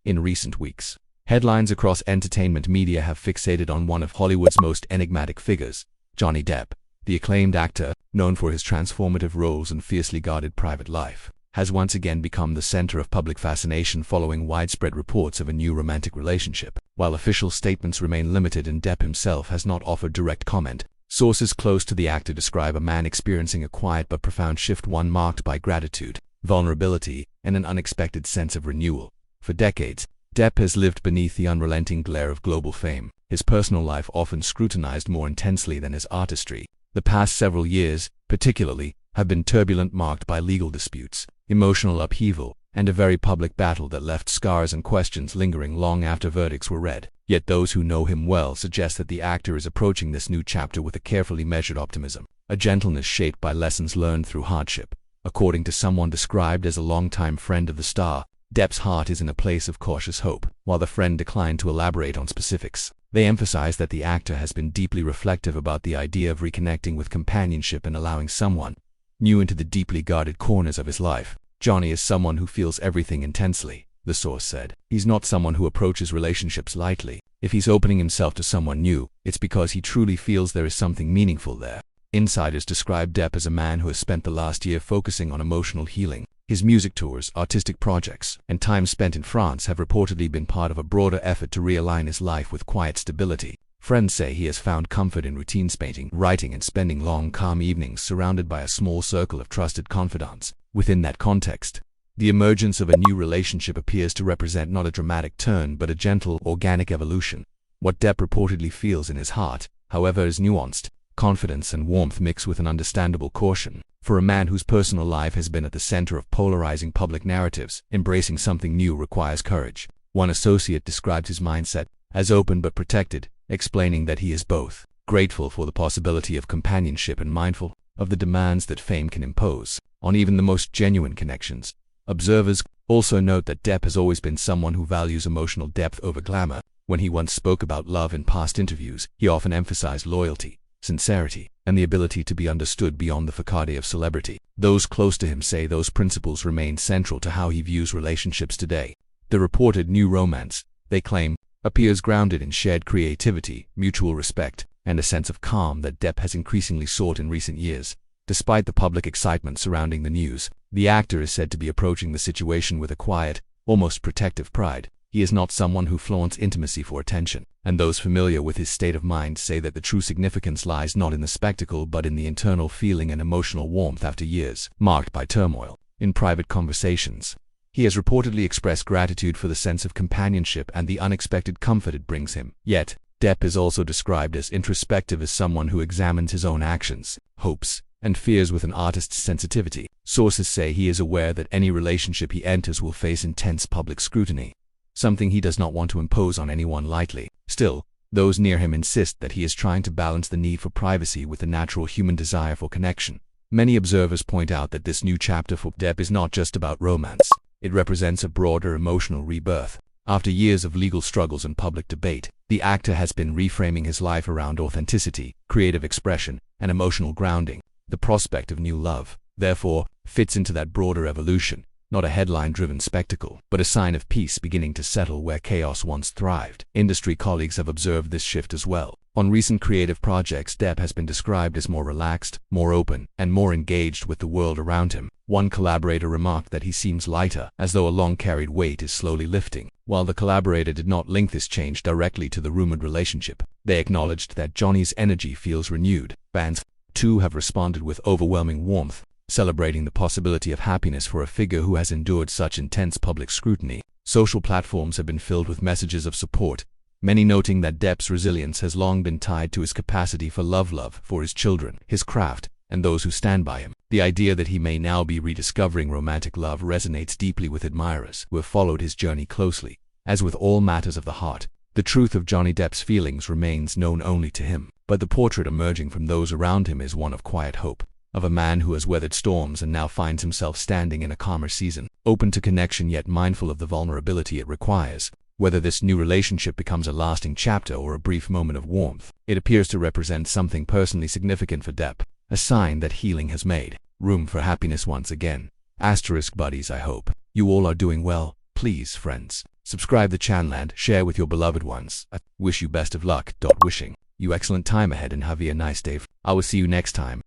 in recent weeks. Headlines across entertainment media have fixated on one of Hollywood's most enigmatic figures, Johnny Depp. The acclaimed actor, known for his transformative roles and fiercely guarded private life, has once again become the center of public fascination following widespread reports of a new romantic relationship. While official statements remain limited and Depp himself has not offered direct comment, sources close to the actor describe a man experiencing a quiet but profound shift, one marked by gratitude, vulnerability, and an unexpected sense of renewal. For decades, Depp has lived beneath the unrelenting glare of global fame, his personal life often scrutinized more intensely than his artistry. The past several years, particularly, have been turbulent, marked by legal disputes, emotional upheaval, and a very public battle that left scars and questions lingering long after verdicts were read. Yet those who know him well suggest that the actor is approaching this new chapter with a carefully measured optimism, a gentleness shaped by lessons learned through hardship. According to someone described as a longtime friend of the star, Depp's heart is in a place of cautious hope. While the friend declined to elaborate on specifics, they emphasized that the actor has been deeply reflective about the idea of reconnecting with companionship and allowing someone new into the deeply guarded corners of his life. Johnny is someone who feels everything intensely, the source said. He's not someone who approaches relationships lightly. If he's opening himself to someone new, it's because he truly feels there is something meaningful there. Insiders describe Depp as a man who has spent the last year focusing on emotional healing. His music tours, artistic projects, and time spent in France have reportedly been part of a broader effort to realign his life with quiet stability. Friends say he has found comfort in routines, painting, writing, and spending long, calm evenings surrounded by a small circle of trusted confidants. Within that context, the emergence of a new relationship appears to represent not a dramatic turn but a gentle, organic evolution. What Depp reportedly feels in his heart, however, is nuanced. Confidence and warmth mixed with an understandable caution. For a man whose personal life has been at the center of polarizing public narratives, embracing something new requires courage. One associate described his mindset as open but protected, explaining that he is both grateful for the possibility of companionship and mindful of the demands that fame can impose on even the most genuine connections. Observers also note that Depp has always been someone who values emotional depth over glamour. When he once spoke about love in past interviews, he often emphasized loyalty, sincerity, and the ability to be understood beyond the facade of celebrity. Those close to him say those principles remain central to how he views relationships today. The reported new romance, they claim, appears grounded in shared creativity, mutual respect, and a sense of calm that Depp has increasingly sought in recent years. Despite the public excitement surrounding the news, the actor is said to be approaching the situation with a quiet, almost protective pride. He is not someone who flaunts intimacy for attention, and those familiar with his state of mind say that the true significance lies not in the spectacle but in the internal feeling and emotional warmth after years marked by turmoil. In private conversations, he has reportedly expressed gratitude for the sense of companionship and the unexpected comfort it brings him. Yet, Depp is also described as introspective, as someone who examines his own actions, hopes, and fears with an artist's sensitivity. Sources say he is aware that any relationship he enters will face intense public scrutiny, something he does not want to impose on anyone lightly. Still, those near him insist that he is trying to balance the need for privacy with the natural human desire for connection. Many observers point out that this new chapter for Depp is not just about romance. It represents a broader emotional rebirth. After years of legal struggles and public debate, the actor has been reframing his life around authenticity, creative expression, and emotional grounding. The prospect of new love, therefore, fits into that broader evolution, not a headline-driven spectacle, but a sign of peace beginning to settle where chaos once thrived. Industry colleagues have observed this shift as well. On recent creative projects, Depp has been described as more relaxed, more open, and more engaged with the world around him. One collaborator remarked that he seems lighter, as though a long-carried weight is slowly lifting. While the collaborator did not link this change directly to the rumored relationship, they acknowledged that Johnny's energy feels renewed. Fans, too, have responded with overwhelming warmth, celebrating the possibility of happiness for a figure who has endured such intense public scrutiny. Social platforms have been filled with messages of support, many noting that Depp's resilience has long been tied to his capacity for love for his children, his craft, and those who stand by him. The idea that he may now be rediscovering romantic love resonates deeply with admirers who have followed his journey closely. As with all matters of the heart, the truth of Johnny Depp's feelings remains known only to him, but the portrait emerging from those around him is one of quiet hope, of a man who has weathered storms and now finds himself standing in a calmer season, open to connection yet mindful of the vulnerability it requires. Whether this new relationship becomes a lasting chapter or a brief moment of warmth, it appears to represent something personally significant for Depp, a sign that healing has made room for happiness once again. Buddies, I hope you all are doing well. Please, friends, subscribe the channel and share with your beloved ones. I wish you best of luck. Wishing you excellent time ahead and have a nice day. I will see you next time.